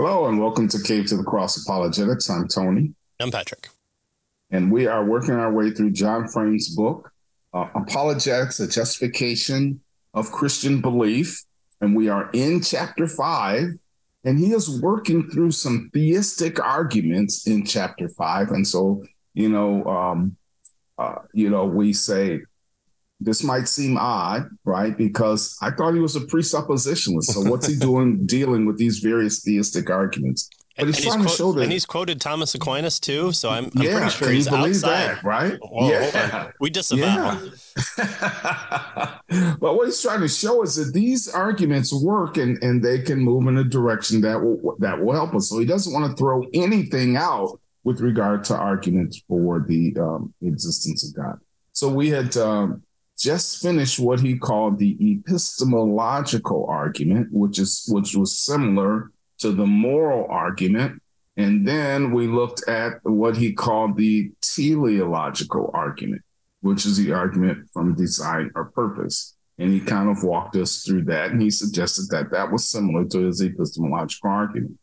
Hello and welcome to Cave to the Cross Apologetics. I'm Tony, I'm Patrick. and we are working our way through John Frame's book, Apologetics, a Justification of Christian Belief. And we are in chapter 5, and he is working through some theistic arguments in chapter 5. And so, we say this might seem odd, right? Because I thought he was a presuppositionalist. So what's he doing dealing with these various theistic arguments? But he's trying to show that, and he's quoted Thomas Aquinas too. So I'm pretty sure he's outside, that, right? Whoa, yeah, we disavow. Yeah. But what he's trying to show is that these arguments work, and they can move in a direction that will help us. So he doesn't want to throw anything out with regard to arguments for the existence of God. So we had just finished what he called the epistemological argument, which was similar to the moral argument. And then we looked at what he called the teleological argument, which is the argument from design or purpose. And he kind of walked us through that. And he suggested that that was similar to his epistemological argument.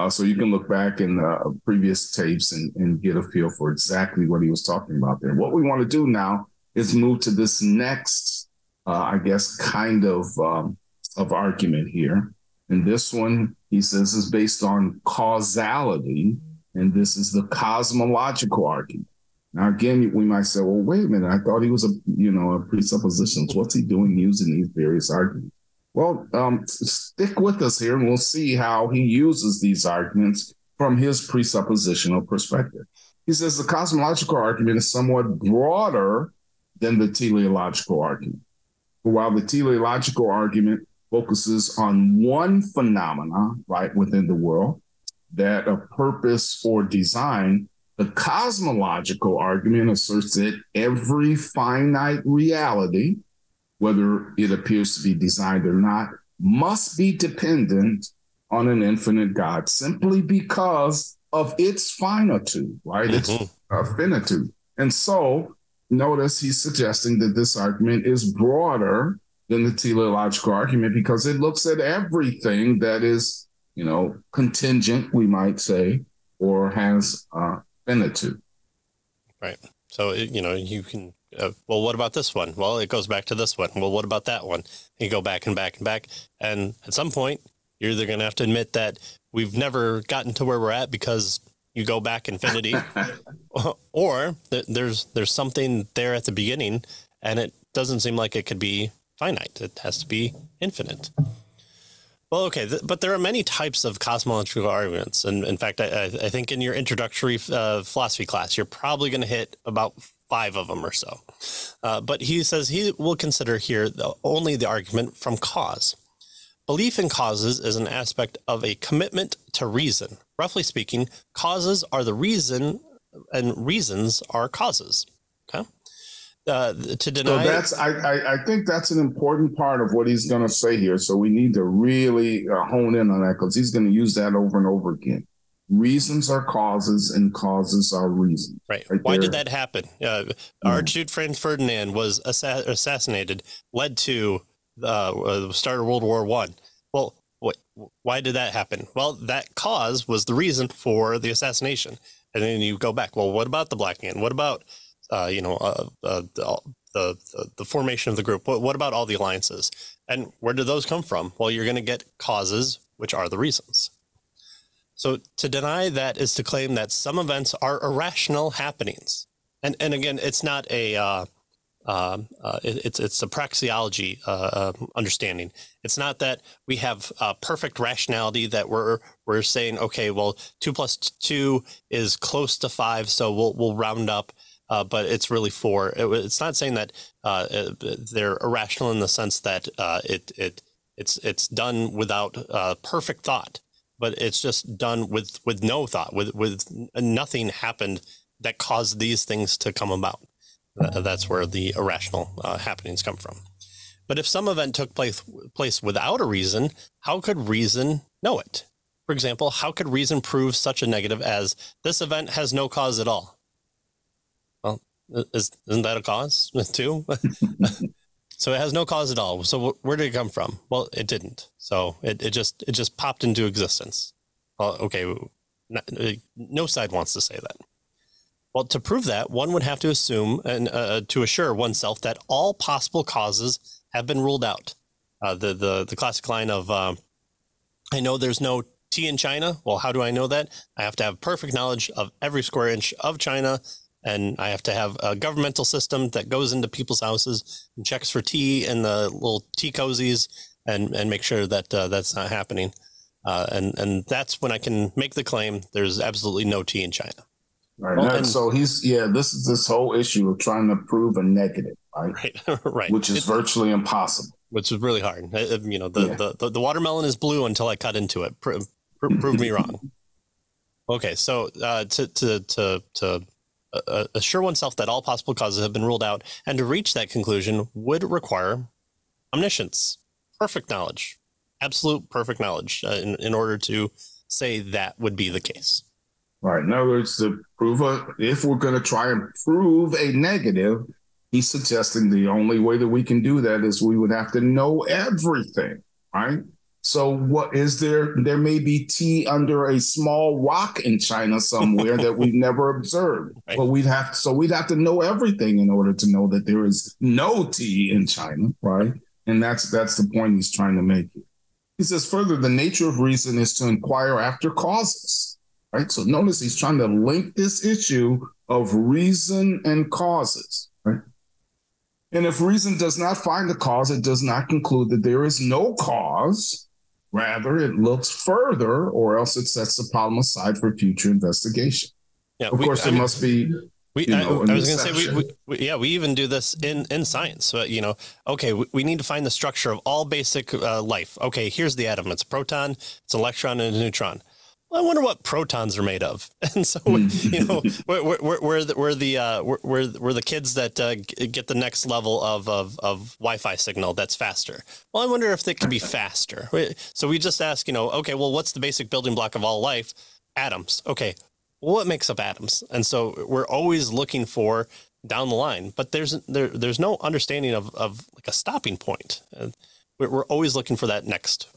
So you can look back in the previous tapes and get a feel for exactly what he was talking about there. What we want to do now is move to this next, kind of argument here. And this one, he says, is based on causality, and this is the cosmological argument. Now, again, we might say, well, wait a minute, I thought he was a presuppositionalist. What's he doing using these various arguments? Well, stick with us here, and we'll see how he uses these arguments from his presuppositional perspective. He says the cosmological argument is somewhat broader than the teleological argument. While the teleological argument focuses on one phenomena, right, within the world, that of purpose or design, the cosmological argument asserts that every finite reality, whether it appears to be designed or not, must be dependent on an infinite God simply because of its finitude, right? Mm-hmm. Its finitude. And so notice he's suggesting that this argument is broader than the teleological argument because it looks at everything that is, contingent, we might say, or has finitude. Right. So, you can, well, what about this one? Well, it goes back to this one. Well, what about that one? You go back and back and back. And at some point, you're either going to have to admit that we've never gotten to where we're at because you go back infinity, or there's something there at the beginning, and it doesn't seem like it could be finite. It has to be infinite. Well, okay, but there are many types of cosmological arguments, and in fact, I think in your introductory philosophy class, you're probably going to hit about 5 of them or so. But he says he will consider here only the argument from cause. Belief in causes is an aspect of a commitment to reason. Roughly speaking, causes are the reason, and reasons are causes. Okay. To deny. So that's I think that's an important part of what he's going to say here. So we need to really hone in on that because he's going to use that over and over again. Reasons are causes, and causes are reasons. Right. Why did that happen? Archduke Franz Ferdinand was assassinated, led to the start of World War I. Well, why did that happen? Well, that cause was the reason for the assassination. And then you go back. Well, what about the Black Man? What about the formation of the group? What about all the alliances? And where do those come from? Well, you're going to get causes, which are the reasons. So to deny that is to claim that some events are irrational happenings. And again, it's not a it's a praxeology understanding. It's not that we have perfect rationality that we're saying, okay, well, 2 + 2 is close to 5, so we'll round up, but it's really 4. It's not saying that they're irrational in the sense that it's done without perfect thought, but it's just done with no thought, with nothing happened that caused these things to come about. That's where the irrational happenings come from. But if some event took place without a reason, how could reason know it? For example, how could reason prove such a negative as this event has no cause at all? Well, isn't that a cause too? So it has no cause at all. So where did it come from? Well, it didn't. So it just popped into existence. Well, okay, no side wants to say that. Well, to prove that, one would have to assume and to assure oneself that all possible causes have been ruled out. The classic line of, I know there's no tea in China. Well, how do I know that? I have to have perfect knowledge of every square inch of China, and I have to have a governmental system that goes into people's houses and checks for tea in the little tea cozies and make sure that that's not happening. And that's when I can make the claim there's absolutely no tea in China. Right. Well, so this is this whole issue of trying to prove a negative, right? Right. Which is virtually impossible. Which is really hard. The watermelon is blue until I cut into it. Prove me wrong. Okay, so to assure oneself that all possible causes have been ruled out, and to reach that conclusion would require omniscience, perfect knowledge, absolute perfect knowledge, in order to say that would be the case. Right. In other words, if we're going to try and prove a negative, he's suggesting the only way that we can do that is we would have to know everything, right? So what is there? There may be tea under a small rock in China somewhere that we've never observed, right. But we'd have to know everything in order to know that there is no tea in China, right? And that's the point he's trying to make here. He says further, the nature of reason is to inquire after causes. Right. So notice he's trying to link this issue of reason and causes. Right. And if reason does not find the cause, it does not conclude that there is no cause. Rather, it looks further, or else it sets the problem aside for future investigation. Yeah, of course, there must be. I was going to say, we even do this in science. Okay, we need to find the structure of all basic life. Okay, here's the atom. It's a proton, it's an electron, and a neutron. Well, I wonder what protons are made of. And so, we're the kids that get the next level of Wi-Fi signal that's faster. Well, I wonder if it could be faster. So we just ask, okay, well, what's the basic building block of all life? Atoms. Okay, well, what makes up atoms? And so we're always looking for down the line, but there's no understanding of like a stopping point. We're always looking for that next.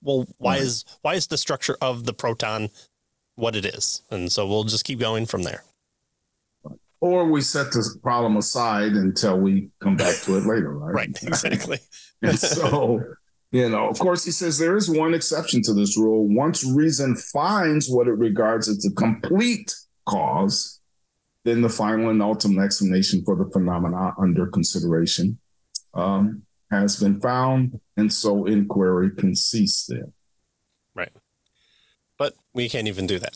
Well, why is the structure of the proton what it is? And so we'll just keep going from there. Or we set this problem aside until we come back to it later, right? Right, exactly. And so, of course, he says there is one exception to this rule. Once reason finds what it regards as a complete cause, then the final and ultimate explanation for the phenomena under consideration has been found, and so inquiry can cease there. Right. But we can't even do that.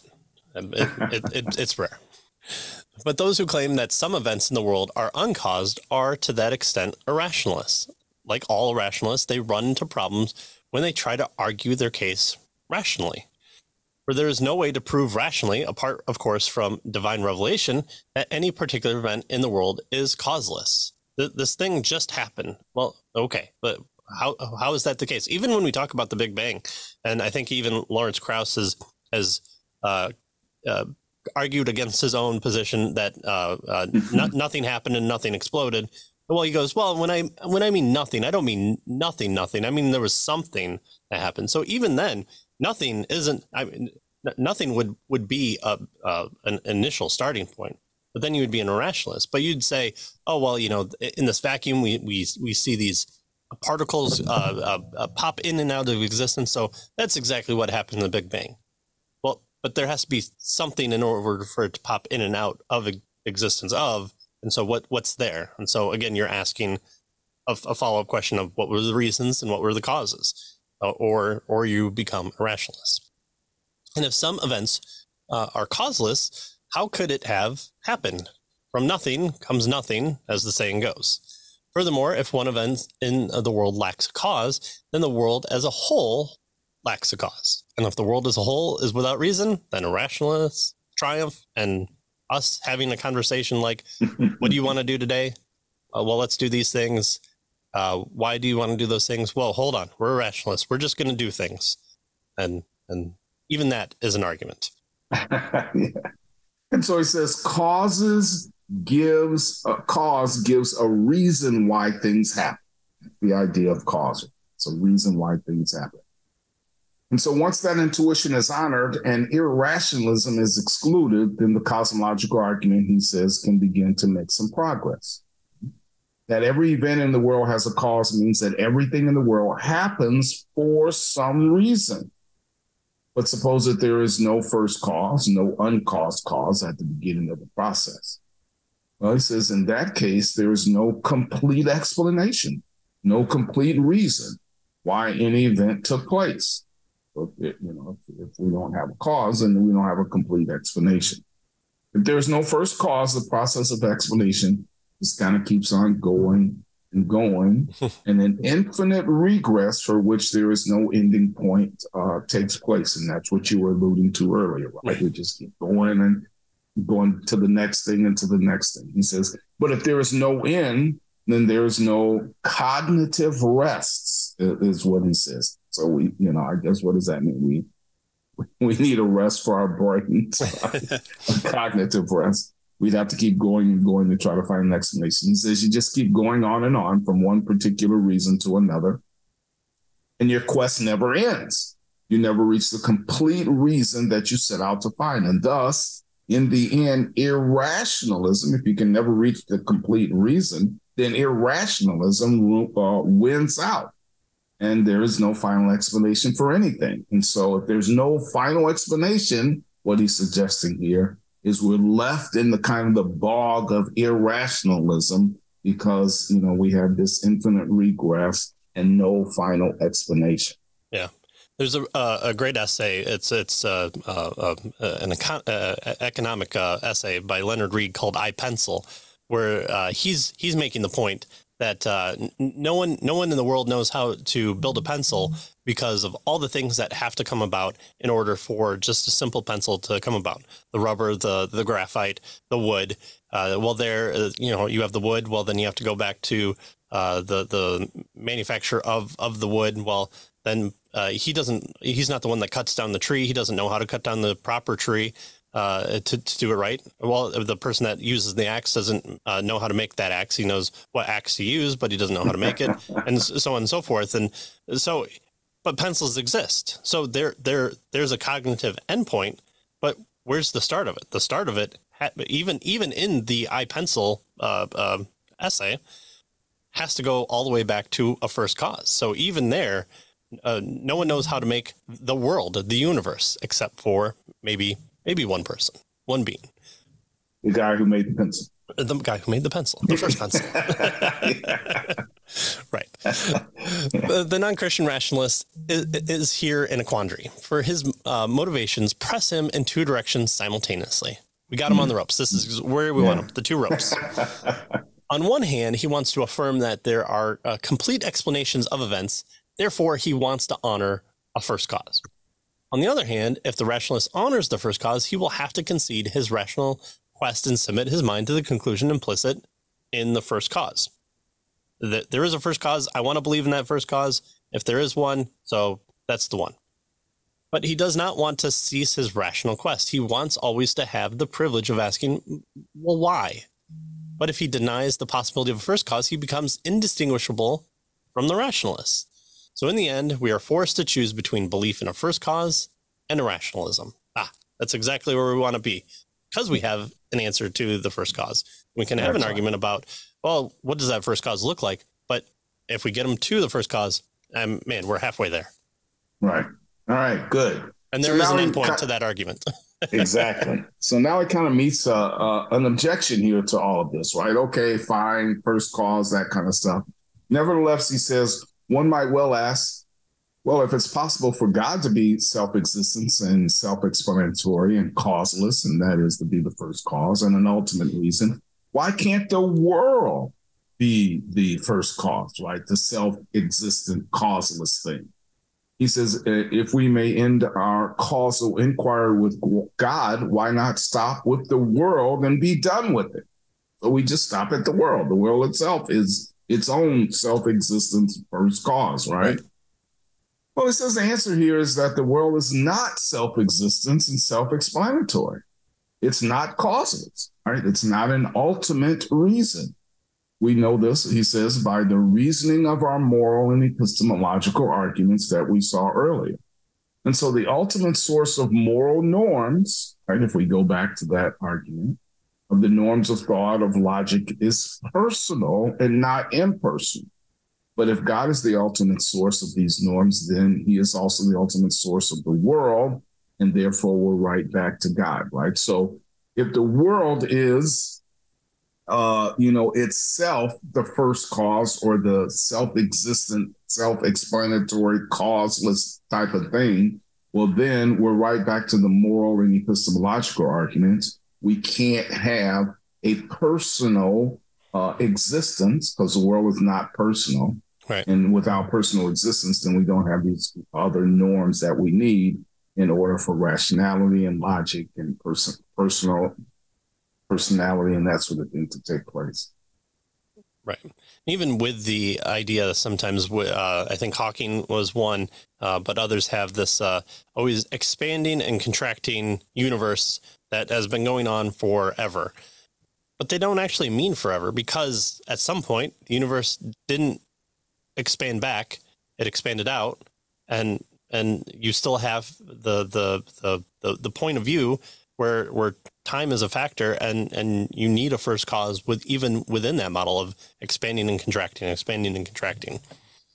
It's rare. But those who claim that some events in the world are uncaused are, to that extent, irrationalists. Like all rationalists, they run into problems when they try to argue their case rationally. For there is no way to prove rationally, apart, of course, from divine revelation, that any particular event in the world is causeless. This thing just happened. Well, okay, but how is that the case? Even when we talk about the Big Bang, and I think even Lawrence Krauss has argued against his own position that nothing happened and nothing exploded. Well, he goes, well, when I mean nothing, I don't mean nothing. I mean there was something that happened. So even then, nothing isn't. Nothing would be an initial starting point. But then you would be an irrationalist. But you'd say, oh, well, in this vacuum, we see these particles pop in and out of existence. So that's exactly what happened in the Big Bang. Well, but there has to be something in order for it to pop in and out of existence of. And so what's there? And so, again, you're asking a follow-up question of what were the reasons and what were the causes, or you become a rationalist. And if some events are causeless, how could it have happened? From nothing comes nothing, as the saying goes. Furthermore, if one event in the world lacks a cause, then the world as a whole lacks a cause. And if the world as a whole is without reason, then a rationalist triumph, and us having a conversation like, what do you want to do today? Well, let's do these things. Why do you want to do those things? Well, hold on. We're a rationalist. We're just going to do things. And even that is an argument. Yeah. And so he says cause gives a reason why things happen. The idea of cause. It's a reason why things happen. And so once that intuition is honored and irrationalism is excluded, then the cosmological argument, he says, can begin to make some progress. That every event in the world has a cause means that everything in the world happens for some reason. But suppose that there is no first cause, no uncaused cause at the beginning of the process. Well, he says in that case, there is no complete explanation, no complete reason why any event took place. If we don't have a cause, then we don't have a complete explanation. If there's no first cause, the process of explanation just kind of keeps on going and going, and an infinite regress for which there is no ending point takes place. And that's what you were alluding to earlier, right? We just keep going and going to the next thing and to the next thing. He says, but if there is no end, then there's no cognitive rests, is what he says. So I guess, what does that mean? We need a rest for our brains, a cognitive rest. We'd have to keep going and going to try to find an explanation. He says you just keep going on and on from one particular reason to another, and your quest never ends. You never reach the complete reason that you set out to find. And thus, in the end, irrationalism, if you can never reach the complete reason, then irrationalism wins out. And there is no final explanation for anything. And so if there's no final explanation, what he's suggesting here is we're left in the kind of the bog of irrationalism because, we have this infinite regress and no final explanation. Yeah. There's a great essay. It's an economic essay by Leonard Read called I, Pencil, where he's making the point that no one in the world knows how to build a pencil because of all the things that have to come about in order for just a simple pencil to come about. The rubber, the graphite, the wood. You have the wood. Well, then you have to go back to the manufacturer of the wood. Well, then he's not the one that cuts down the tree. He doesn't know how to cut down the proper tree to do it right. Well, the person that uses the axe doesn't know how to make that axe. He knows what axe to use, but he doesn't know how to make it, and so on and so forth. And so, but pencils exist. So there's a cognitive endpoint, but where's the start of it? The start of it, even in the I, Pencil essay, has to go all the way back to a first cause. So even there, no one knows how to make the world, the universe, except for maybe one person, one being. The guy who made the pencil. The guy who made the pencil, the first pencil. Right. The non-Christian rationalist is here in a quandary. For his motivations press him in two directions simultaneously. We got him on the ropes. This is where we want him, the two ropes. On one hand, he wants to affirm that there are complete explanations of events. Therefore, he wants to honor a first cause. On the other hand, if the rationalist honors the first cause, he will have to concede his rational quest and submit his mind to the conclusion implicit in the first cause. That there is a first cause. I want to believe in that first cause. If there is one, so that's the one. But he does not want to cease his rational quest. He wants always to have the privilege of asking, well, why? But if he denies the possibility of a first cause, he becomes indistinguishable from the rationalist. So in the end, we are forced to choose between belief in a first cause and irrationalism. That's exactly where we want to be, because we have an answer to the first cause. We can have an argument about, well, what does that first cause look like? But if we get them to the first cause, we're halfway there. Right. All right, good. And there is an endpoint to that argument. Exactly. So now it kind of meets an objection here to all of this, right? Okay, fine, first cause, that kind of stuff. Nevertheless, he says, one might well ask, well, if it's possible for God to be self-existent and self-explanatory and causeless, and that is to be the first cause and an ultimate reason, why can't the world be the first cause, right? The self-existent, causeless thing. He says, if we may end our causal inquiry with God, why not stop with the world and be done with it? So we just stop at the world. The world itself is its own self-existence first cause, right? Well, it says the answer here is that the world is not self-existence and self-explanatory. It's not causeless, right? It's not an ultimate reason. We know this, he says, by the reasoning of our moral and epistemological arguments that we saw earlier. And so the ultimate source of moral norms, right, if we go back to that argument, of the norms of thought, of logic, is personal and not impersonal. But if God is the ultimate source of these norms, then he is also the ultimate source of the world, and therefore we're right back to God, right? So if the world is, itself the first cause or the self-existent, self-explanatory, causeless type of thing, well, then we're right back to the moral and epistemological arguments. We can't have a personal existence because the world is not personal. Right. And without personal existence, then we don't have these other norms that we need in order for rationality and logic and personality and that sort of thing to take place. Right. Even with the idea, sometimes I think Hawking was one, but others have this always expanding and contracting universe that has been going on forever. But they don't actually mean forever, because at some point the universe didn't expand back; it expanded out, and you still have the point of view where time is a factor, and you need a first cause even within that model of expanding and contracting.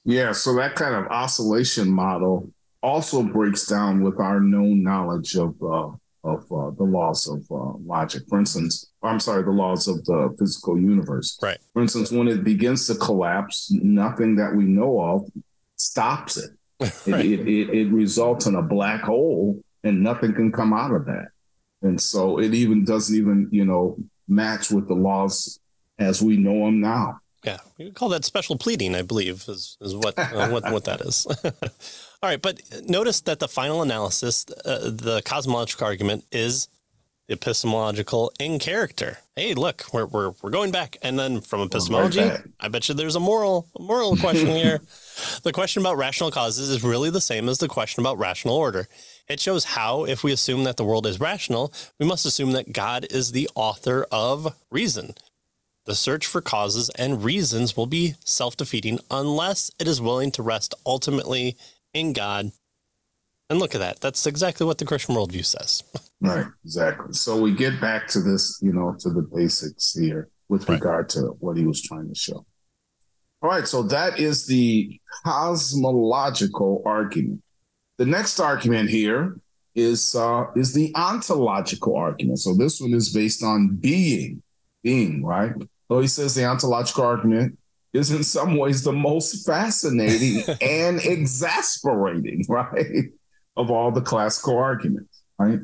Yeah, so that kind of oscillation model also breaks down with our known knowledge of the laws of logic. For instance, the laws of the physical universe. Right. For instance, when it begins to collapse, nothing that we know of stops it. Right. It results in a black hole, and nothing can come out of that. And so it doesn't match with the laws as we know them now. Yeah, we call that special pleading, I believe, is what that is. All right, but notice that the final analysis, the cosmological argument, is epistemological in character. Hey, look, we're going back, and then from epistemology, right, I bet you there's a moral question here. The question about rational causes is really the same as the question about rational order. It shows how, if we assume that the world is rational, we must assume that God is the author of reason. The search for causes and reasons will be self-defeating unless it is willing to rest ultimately in God. And look at that. That's exactly what the Christian worldview says. Right, exactly. So we get back to this, to the basics here with regard to what he was trying to show. All right, so that is the cosmological argument. The next argument here is the ontological argument. So this one is based on being, right? So he says the ontological argument is in some ways the most fascinating and exasperating, right, of all the classical arguments, right?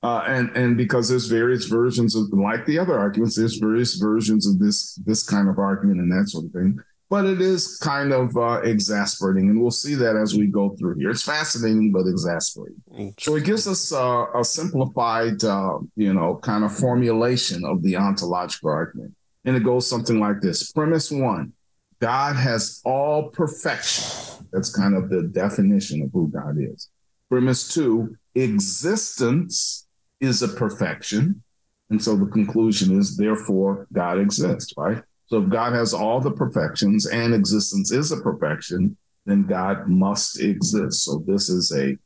And because there's various versions of, like the other arguments, there's various versions of this kind of argument and that sort of thing. But it is kind of exasperating, and we'll see that as we go through here. It's fascinating, but exasperating. So it gives us a simplified, kind of formulation of the ontological argument. And it goes something like this. Premise 1, God has all perfection. That's kind of the definition of who God is. Premise 2, existence is a perfection. And so the conclusion is, therefore, God exists, right? So if God has all the perfections and existence is a perfection, then God must exist. So this is a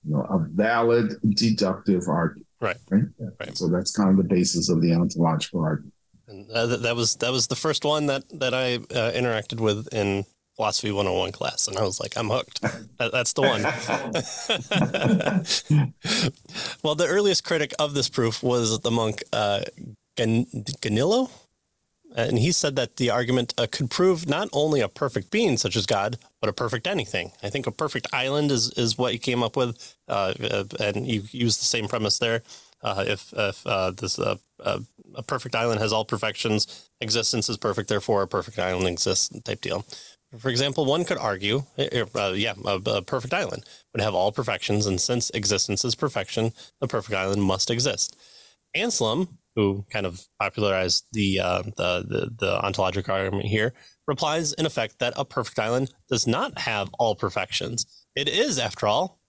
valid deductive argument. Right. Right. So that's kind of the basis of the ontological argument. And that was the first one that I interacted with in Philosophy 101 class, and I was like, I'm hooked. That's the one. Well, the earliest critic of this proof was the monk Ganillo. And he said that the argument could prove not only a perfect being such as God, but a perfect anything. I think a perfect island is what he came up with, and you use the same premise there. If this a perfect island has all perfections, existence is perfect, therefore a perfect island exists, type deal. For example, one could argue, a perfect island would have all perfections, and since existence is perfection, the perfect island must exist. Anselm, who kind of popularized the ontological argument here, replies in effect that a perfect island does not have all perfections. It is, after all,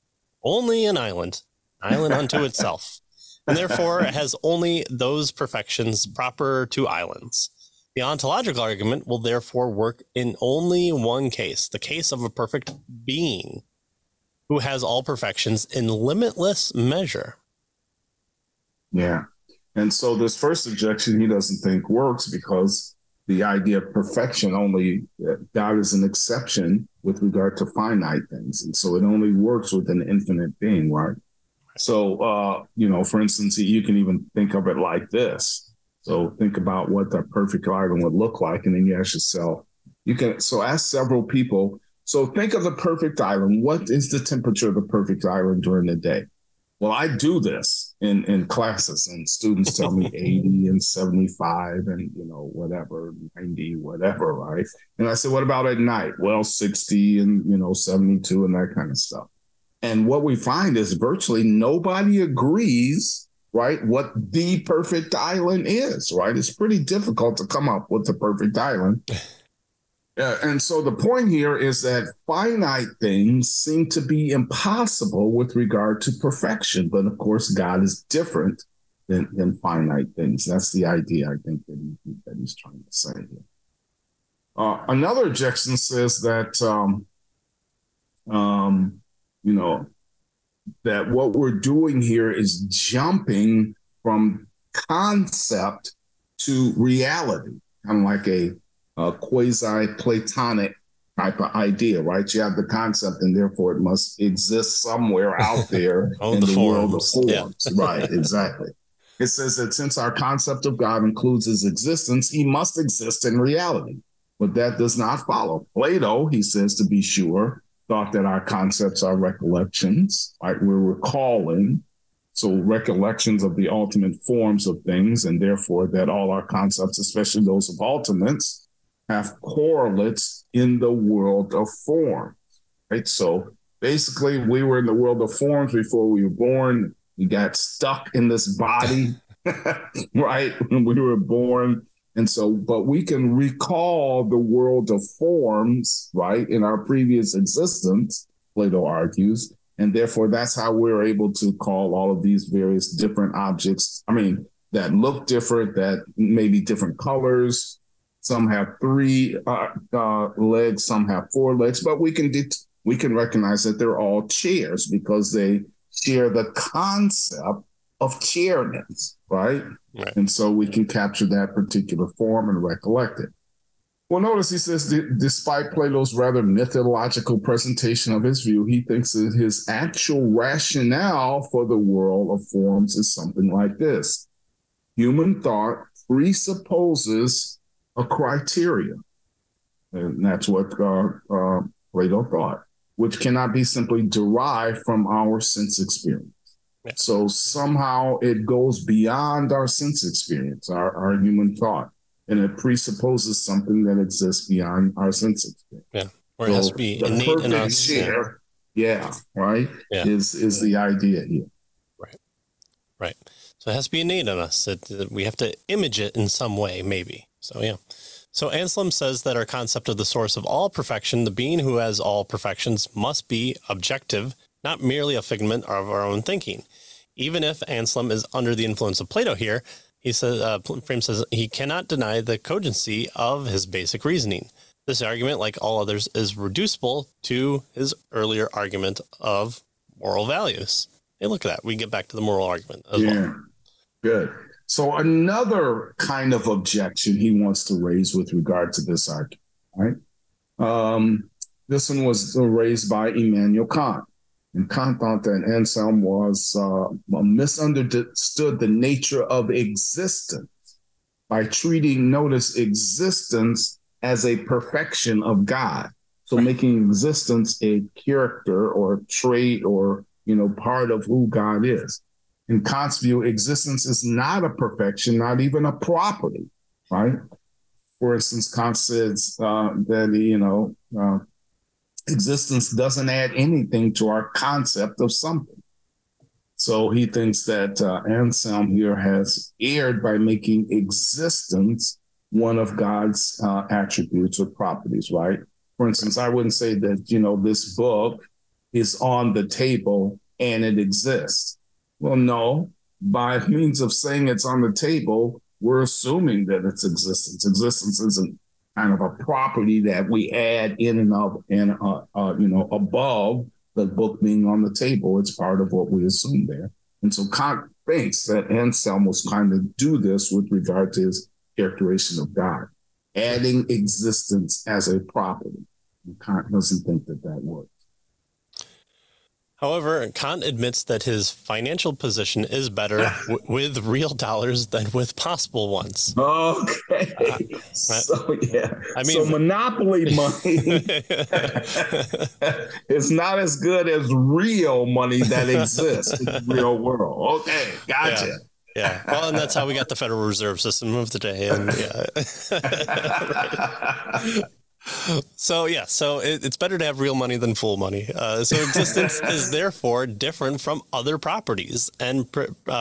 only an island unto itself, and therefore has only those perfections proper to islands. The ontological argument will therefore work in only one case, the case of a perfect being. who has all perfections in limitless measure. Yeah. And so this first objection he doesn't think works because the idea of perfection only, God is an exception with regard to finite things. And so it only works with an infinite being, right? So, for instance, you can even think of it like this. So think about what the perfect island would look like. And then you ask yourself, ask several people. So think of the perfect island. What is the temperature of the perfect island during the day? Well, I do this in classes, and students tell me 80 and 75 and, whatever, 90, whatever, right? And I said, what about at night? Well, 60 and, 72 and that kind of stuff. And what we find is virtually nobody agrees, right, what the perfect island is, right? It's pretty difficult to come up with the perfect island. And so the point here is that finite things seem to be impossible with regard to perfection. But of course, God is different than finite things. That's the idea, I think, that he's trying to say here. Another objection says that, that what we're doing here is jumping from concept to reality, kind of like a quasi-Platonic type of idea, right? You have the concept and therefore it must exist somewhere out there in the world of forms. Yeah. Right, exactly. It says that since our concept of God includes his existence, he must exist in reality. But that does not follow. Plato, he says, to be sure, thought that our concepts are recollections, right? We're recalling. So recollections of the ultimate forms of things, and therefore that all our concepts, especially those of ultimates, have correlates in the world of forms, right? So basically we were in the world of forms before we were born. We got stuck in this body, right? When we were born. And so, but we can recall the world of forms, right, in our previous existence, Plato argues. And therefore, that's how we're able to call all of these various different objects, that look different, that may be different colors. Some have 3 legs, some have 4 legs, but we can recognize that they're all chairs because they share the concept of chairness, right? And so we can capture that particular form and recollect it. Well, notice he says, despite Plato's rather mythological presentation of his view, he thinks that his actual rationale for the world of forms is something like this. Human thought presupposes a criteria, and that's what Plato thought, which cannot be simply derived from our sense experience. Yeah. So somehow it goes beyond our sense experience, our human thought, and it presupposes something that exists beyond our sense experience. Yeah, or it has to be innate in us. Share, right, is the idea here. Right. So it has to be innate in us. We have to image it in some way, maybe. So, yeah. So Anselm says that our concept of the source of all perfection, the being who has all perfections, must be objective, not merely a figment of our own thinking. Even if Anselm is under the influence of Plato here, he says, Frame says he cannot deny the cogency of his basic reasoning. This argument, like all others, is reducible to his earlier argument of moral values. Hey, look at that. We get back to the moral argument as well. Good. So another kind of objection he wants to raise with regard to this argument, right? This one was raised by Immanuel Kant. And Kant thought that Anselm was misunderstood the nature of existence by treating, notice, existence as a perfection of God. So making existence a character or trait or, part of who God is. In Kant's view, existence is not a perfection, not even a property, right? For instance, Kant says that, existence doesn't add anything to our concept of something. So he thinks that Anselm here has erred by making existence one of God's attributes or properties, right? For instance, I wouldn't say that, this book is on the table and it exists. Well, no, by means of saying it's on the table, we're assuming that it's existence. Existence isn't kind of a property that we add in and of and above the book being on the table, it's part of what we assume there. And so Kant thinks that Anselm was kind of do this with regard to his characterization of God, adding existence as a property. And Kant doesn't think that that works. However, Kant admits that his financial position is better with real dollars than with possible ones. Okay. So, yeah. I mean, so monopoly money is not as good as real money that exists in the real world. Okay. Gotcha. Yeah. Well, and that's how we got the Federal Reserve System of today. And right. So it's better to have real money than fool money. So existence is therefore different from other properties and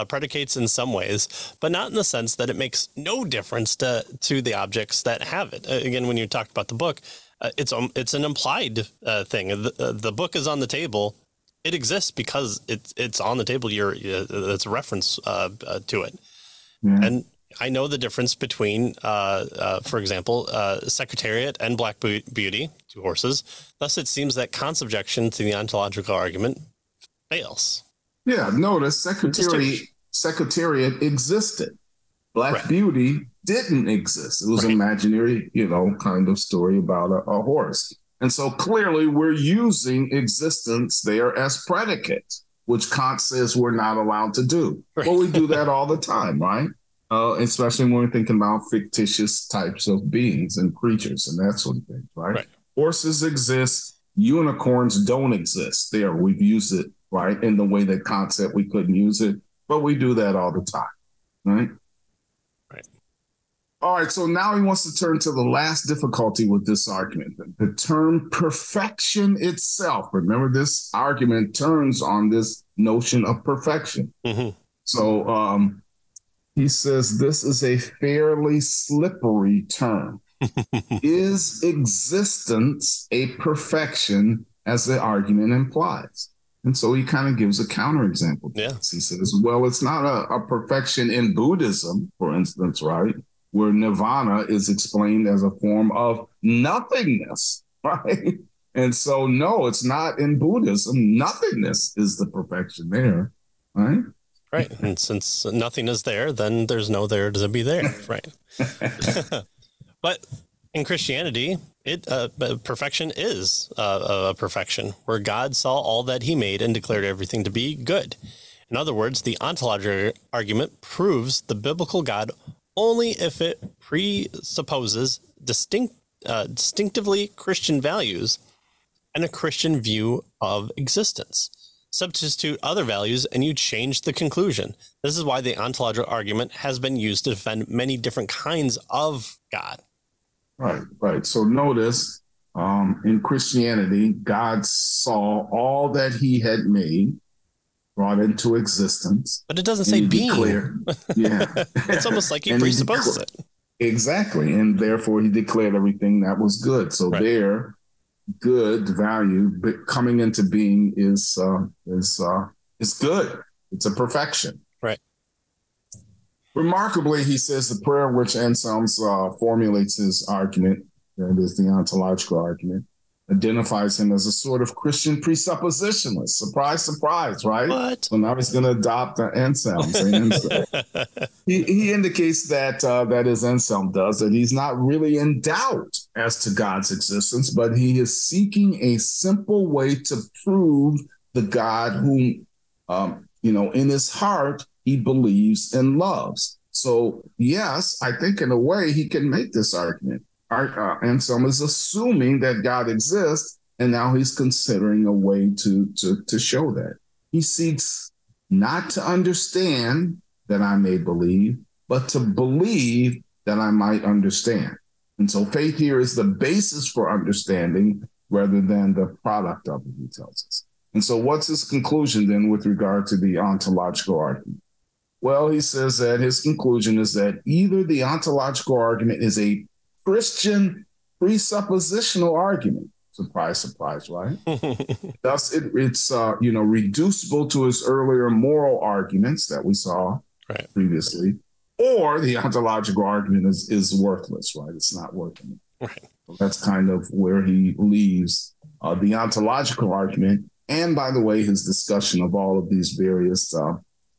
predicates in some ways, but not in the sense that it makes no difference to the objects that have it. Again, when you talked about the book, it's an implied thing. The book is on the table. It exists because it's on the table. It's a reference to it, and I know the difference between, for example, Secretariat and Black Beauty, two horses. Thus, it seems that Kant's objection to the ontological argument fails. Yeah, notice Secretariat existed. Black Beauty didn't exist. It was an imaginary, kind of story about a horse. And so clearly we're using existence there as predicate, which Kant says we're not allowed to do. Right. Well, we do that all the time, right? Especially when we're thinking about fictitious types of beings and creatures and that sort of thing, right? Horses exist. Unicorns don't exist. There, we've used it, right, in the way that Kant said we couldn't use it, but we do that all the time, right? Right. All right, so now he wants to turn to the last difficulty with this argument, the term perfection itself. Remember, this argument turns on this notion of perfection. Mm-hmm. So, he says this is a fairly slippery term. Is existence a perfection, as the argument implies? And so he kind of gives a counterexample. Yeah. He says, well, it's not a perfection in Buddhism, for instance, right? Where nirvana is explained as a form of nothingness, right? And so, no, it's not in Buddhism. Nothingness is the perfection there, right? Right. And since nothing is there, then there's no there to be there. Right. But in Christianity, perfection is a perfection where God saw all that he made and declared everything to be good. In other words, the ontological argument proves the biblical God only if it presupposes distinctively Christian values and a Christian view of existence. Substitute other values and you change the conclusion. This is why the ontological argument has been used to defend many different kinds of God. Right. So notice in Christianity, God saw all that he had made, brought into existence. But it doesn't say being. Yeah. It's almost like he presupposes it. Exactly. And therefore he declared everything that was good. So there, good value coming into being is good. It's a perfection. Right. Remarkably, he says the prayer which Anselm formulates his argument, that is the ontological argument, identifies him as a sort of Christian presuppositionalist. Surprise, surprise, right? What? So now he's going to adopt Anselm. He indicates that as Anselm does, that he's not really in doubt as to God's existence, but he is seeking a simple way to prove the God whom, in his heart, he believes and loves. So, yes, I think in a way he can make this argument. Anselm is assuming that God exists, and now he's considering a way to show that. He seeks not to understand that I may believe, but to believe that I might understand. And so faith here is the basis for understanding rather than the product of it, he tells us. And so what's his conclusion then with regard to the ontological argument? Well, he says that his conclusion is that either the ontological argument is a Christian presuppositional argument. Surprise, surprise, right? Thus, it's reducible to his earlier moral arguments that we saw previously, or the ontological argument is worthless, right? It's not working. Right. So that's kind of where he leaves the ontological argument And by the way, his discussion of all of these various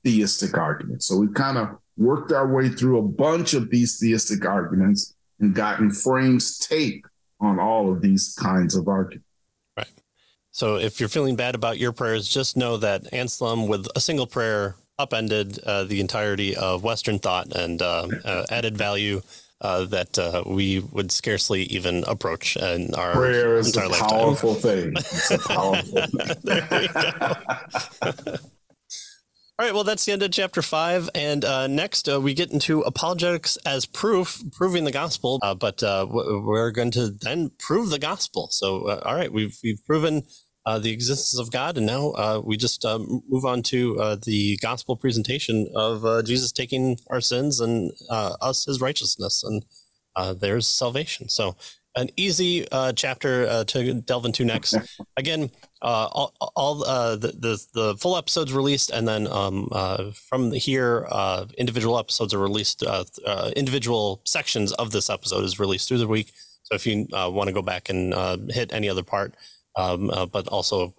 theistic arguments. So we've kind of worked our way through a bunch of these theistic arguments and gotten Frame's take on all of these kinds of arguments. Right. So if you're feeling bad about your prayers, just know that Anselm, with a single prayer, upended the entirety of Western thought and added value that we would scarcely even approach in our prayer is entire a lifetime. Powerful thing. It's a powerful thing. There you go. All right, well, that's the end of chapter 5. And next, we get into apologetics as proof, proving the gospel. But we're going to then prove the gospel. So, all right, we've proven the existence of God. And now we just move on to the gospel presentation of Jesus taking our sins and us his righteousness. And there's salvation. So an easy chapter to delve into next. Again, all the full episodes released, and then from here, individual episodes are released. Individual sections of this episode is released through the week. So if you want to go back and hit any other part, but also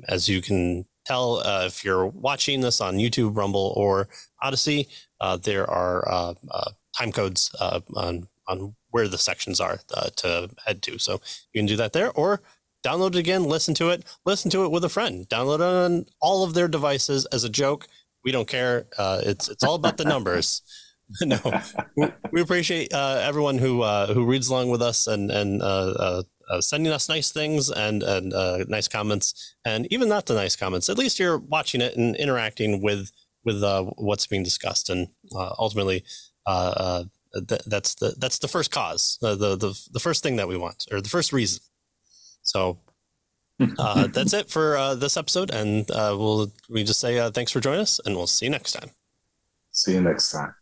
as you can tell, if you're watching this on YouTube, Rumble, or Odyssey, there are time codes on where the sections are to head to. So you can do that there, or download it again, listen to it with a friend, download it on all of their devices as a joke. We don't care. It's all about the numbers. No, we appreciate everyone who reads along with us and sending us nice things and nice comments, and even not the nice comments. At least you're watching it and interacting with what's being discussed, and ultimately, that's the first cause, the first thing that we want, or the first reason. So that's it for this episode, and we just say thanks for joining us, and we'll see you next time. See you next time.